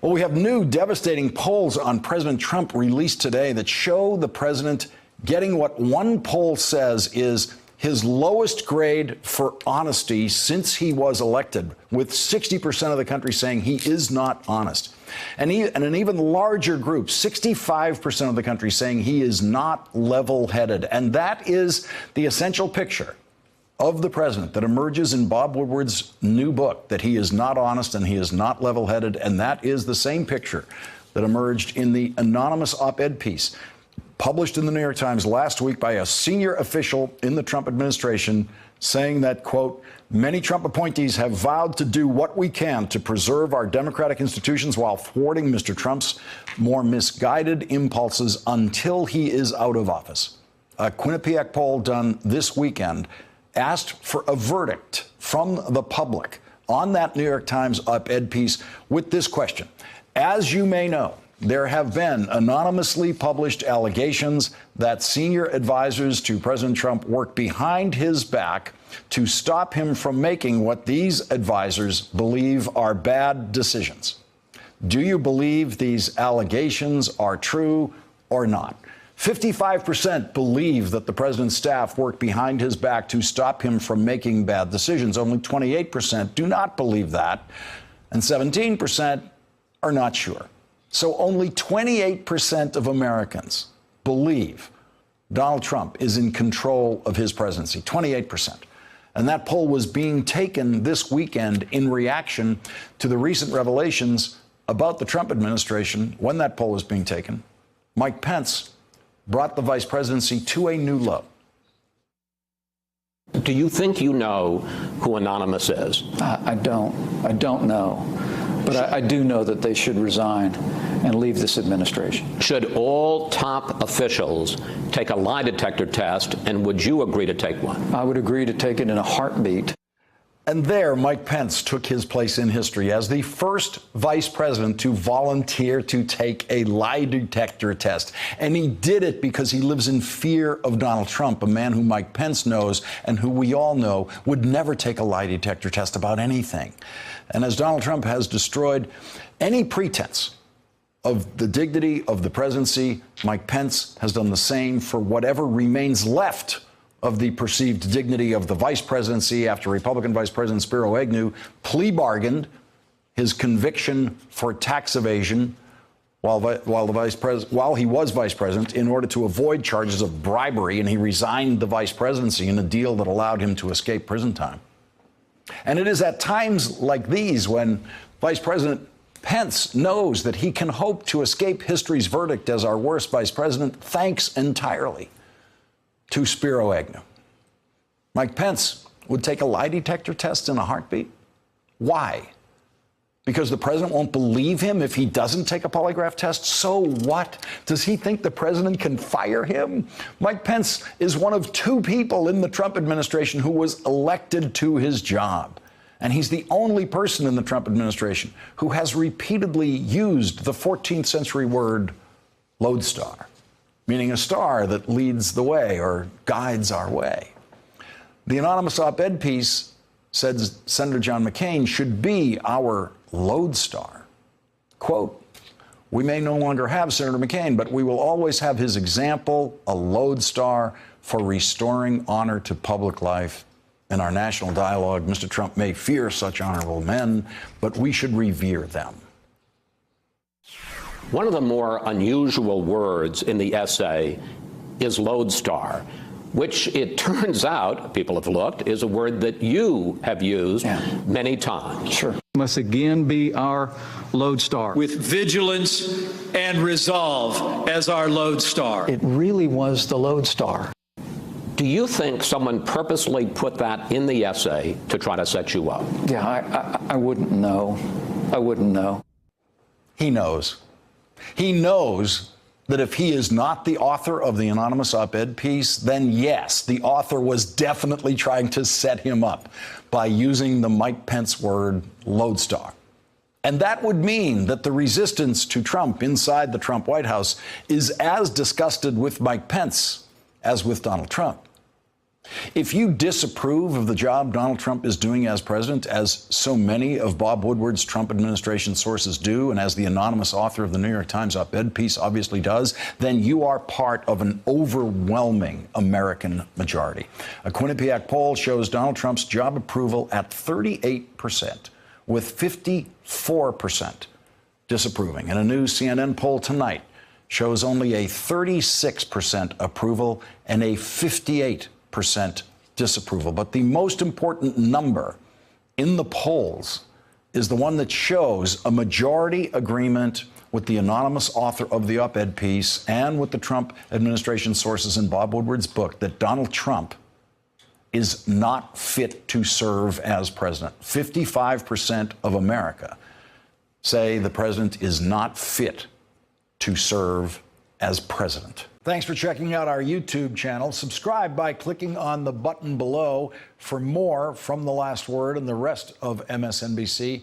Well, we have new devastating polls on President Trump released today that show the president getting what one poll says is his lowest grade for honesty since he was elected, with 60% of the country saying he is not honest. And an even larger group, 65% of the country, saying he is not level-headed. And that is the essential picture of the president that emerges in Bob Woodward's new book, that he is not honest and he is not level-headed. And that is the same picture that emerged in the anonymous op-ed piece published in the New York Times last week by a senior official in the Trump administration, saying that, quote, many Trump appointees have vowed to do what we can to preserve our democratic institutions while thwarting Mr. Trump's more misguided impulses until he is out of office. A Quinnipiac poll done this weekend asked for a verdict from the public on that New York Times op-ed piece with this question. As you may know, there have been anonymously published allegations that senior advisors to President Trump worked behind his back to stop him from making what these advisors believe are bad decisions. Do you believe these allegations are true or not? 55% believe that the president's staff worked behind his back to stop him from making bad decisions. Only 28% do not believe that, and 17% are not sure. So only 28% of Americans believe Donald Trump is in control of his presidency, 28%. And that poll was being taken this weekend in reaction to the recent revelations about the Trump administration. When that poll was being taken, Mike Pence brought the vice presidency to a new low. Do you think you know who Anonymous is? I don't know. But I do know that they should resign and leave this administration. Should all top officials take a lie detector test, and would you agree to take one? I would agree to take it in a heartbeat. And there, Mike Pence took his place in history as the first vice president to volunteer to take a lie detector test. And he did it because he lives in fear of Donald Trump, a man who Mike Pence knows and who we all know would never take a lie detector test about anything. And as Donald Trump has destroyed any pretense of the dignity of the presidency, Mike Pence has done the same for whatever remains left of the perceived dignity of the vice presidency after Republican Vice President Spiro Agnew plea bargained his conviction for tax evasion while he was vice president in order to avoid charges of bribery, and he resigned the vice presidency in a deal that allowed him to escape prison time. And it is at times like these when Vice President Pence knows that he can hope to escape history's verdict as our worst vice president, thanks entirely to Spiro Agnew. Mike Pence would take a lie detector test in a heartbeat. Why? Because the president won't believe him if he doesn't take a polygraph test? So what? Does he think the president can fire him? Mike Pence is one of two people in the Trump administration who was elected to his job. And he's the only person in the Trump administration who has repeatedly used the 14th century word lodestar, meaning a star that leads the way or guides our way. The anonymous op-ed piece said Senator John McCain should be our lodestar. Quote, we may no longer have Senator McCain, but we will always have his example, a lodestar for restoring honor to public life. In our national dialogue, Mr. Trump may fear such honorable men, but we should revere them. One of the more unusual words in the essay is lodestar, which it turns out, people have looked, is a word that you have used many times. Sure. Must again be our lodestar. With vigilance and resolve as our lodestar. It really was the lodestar. Do you think someone purposely put that in the essay to try to set you up? Yeah, I wouldn't know. I wouldn't know. He knows. He knows that if he is not the author of the anonymous op-ed piece, then yes, the author was definitely trying to set him up by using the Mike Pence word lodestar. And that would mean that the resistance to Trump inside the Trump White House is as disgusted with Mike Pence as with Donald Trump. If you disapprove of the job Donald Trump is doing as president, as so many of Bob Woodward's Trump administration sources do, and as the anonymous author of the New York Times op-ed piece obviously does, then you are part of an overwhelming American majority. A Quinnipiac poll shows Donald Trump's job approval at 38%, with 54% disapproving. And a new CNN poll tonight shows only a 36% approval and a 58% disapproval. But the most important number in the polls is the one that shows a majority agreement with the anonymous author of the op-ed piece and with the Trump administration sources in Bob Woodward's book that Donald Trump is not fit to serve as president. 55% of America say the president is not fit to serve as president. Thanks for checking out our YouTube channel. Subscribe by clicking on the button below for more from The Last Word and the rest of MSNBC.